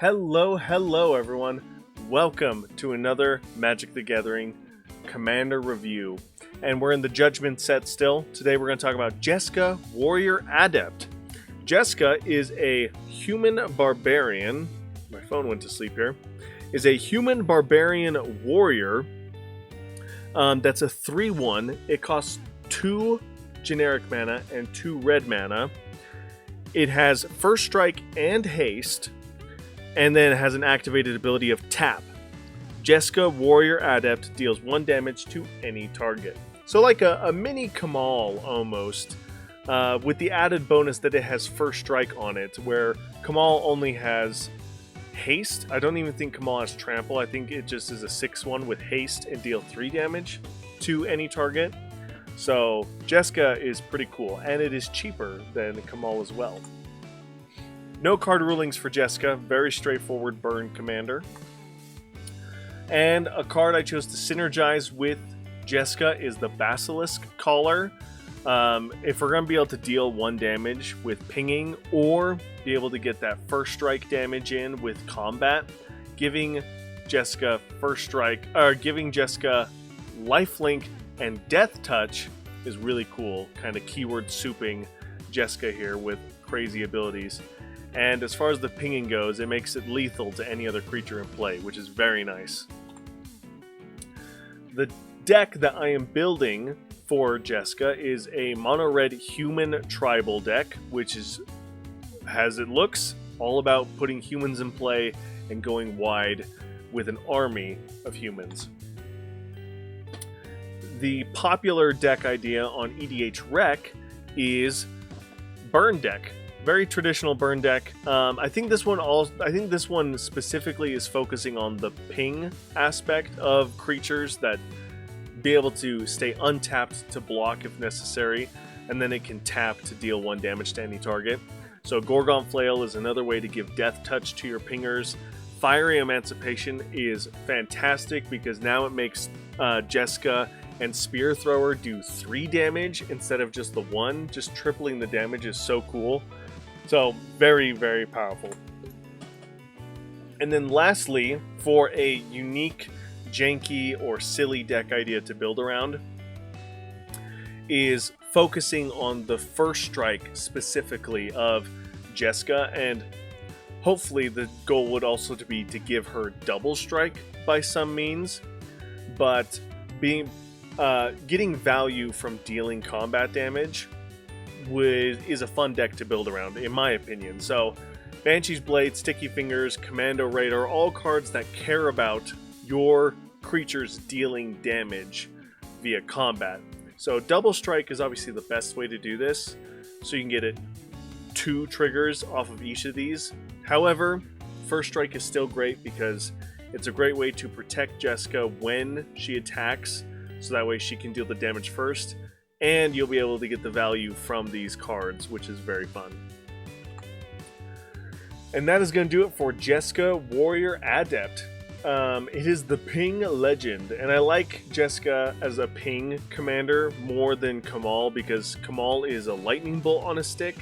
Hello everyone. Welcome to another Magic the Gathering Commander review. And we're in the Judgment set still. Today we're going to talk about Jeska, Warrior Adept. Jeska is a human barbarian. My phone went to sleep here. Is a human barbarian warrior. That's a 3/1. It costs 2 generic mana and 2 red mana. It has First Strike and Haste. And then it has an activated ability of Tap. Jeska, Warrior Adept, deals 1 damage to any target. So like a mini Kamal almost, with the added bonus that it has First Strike on it, where Kamal only has Haste. I don't even think Kamal has Trample. I think it just is a 6/1 with Haste and deal 3 damage to any target. So Jeska is pretty cool, and it is cheaper than Kamal as well. No card rulings for Jeska, very straightforward burn commander. And a card I chose to synergize with Jeska is the Basilisk Caller. If we're going to be able to deal 1 damage with pinging, or be able to get that First Strike damage in with combat, giving Jeska First Strike, or giving Jeska Lifelink and Death Touch is really cool. Kind of keyword souping Jeska here with crazy abilities. And as far as the pinging goes, it makes it lethal to any other creature in play, which is very nice. The deck that I am building for Jeska is a mono-red human tribal deck, which is, as it looks, all about putting humans in play and going wide with an army of humans. The popular deck idea on EDH Rec is burn deck. Very traditional burn deck. I think this one specifically is focusing on the ping aspect of creatures that be able to stay untapped to block if necessary, and then it can tap to deal 1 damage to any target. So Gorgon Flail is another way to give Death Touch to your pingers. Fiery Emancipation is fantastic because now it makes Jeska and Spear Thrower do 3 damage instead of just the 1. Just tripling the damage is so cool. So, very, very powerful. And then lastly, for a unique, janky, or silly deck idea to build around, is focusing on the First Strike specifically of Jeska, and hopefully the goal would also be to give her Double Strike by some means, but getting value from dealing combat damage is a fun deck to build around, in my opinion. So, Banshee's Blade, Sticky Fingers, Commando Raid are all cards that care about your creatures dealing damage via combat. So, Double Strike is obviously the best way to do this, so you can get 2 triggers off of each of these. However, First Strike is still great because it's a great way to protect Jeska when she attacks, so that way she can deal the damage first. And you'll be able to get the value from these cards, which is very fun. And that is going to do it for Jeska, Warrior Adept. It is the Ping Legend, and I like Jeska as a Ping commander more than Kamal, because Kamal is a lightning bolt on a stick,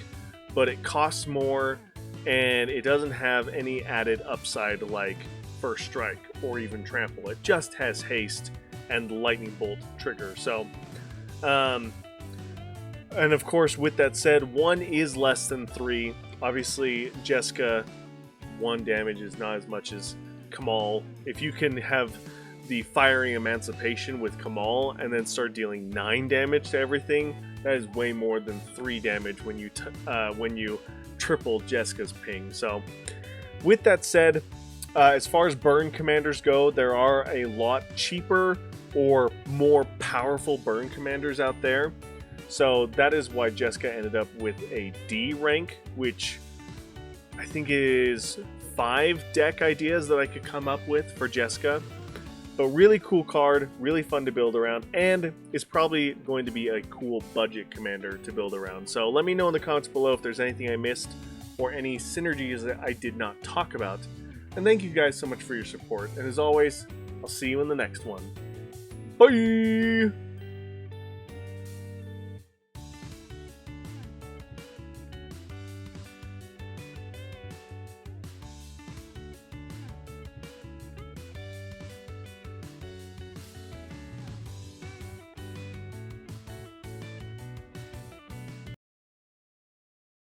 but it costs more, and it doesn't have any added upside like First Strike or even Trample. It just has Haste and Lightning Bolt trigger. So, and of course, with that said, 1 is less than 3. Obviously, Jeska, 1 damage is not as much as Kamal. If you can have the Fiery Emancipation with Kamal and then start dealing 9 damage to everything, that is way more than 3 damage when you triple Jeska's ping. So, with that said, as far as burn commanders go, there are a lot cheaper or more powerful burn commanders out there. So that is why Jeska ended up with a D rank, which I think is 5 deck ideas that I could come up with for Jeska. But really cool card, really fun to build around, and is probably going to be a cool budget commander to build around. So let me know in the comments below if there's anything I missed or any synergies that I did not talk about. And thank you guys so much for your support. And as always, I'll see you in the next one. Bye!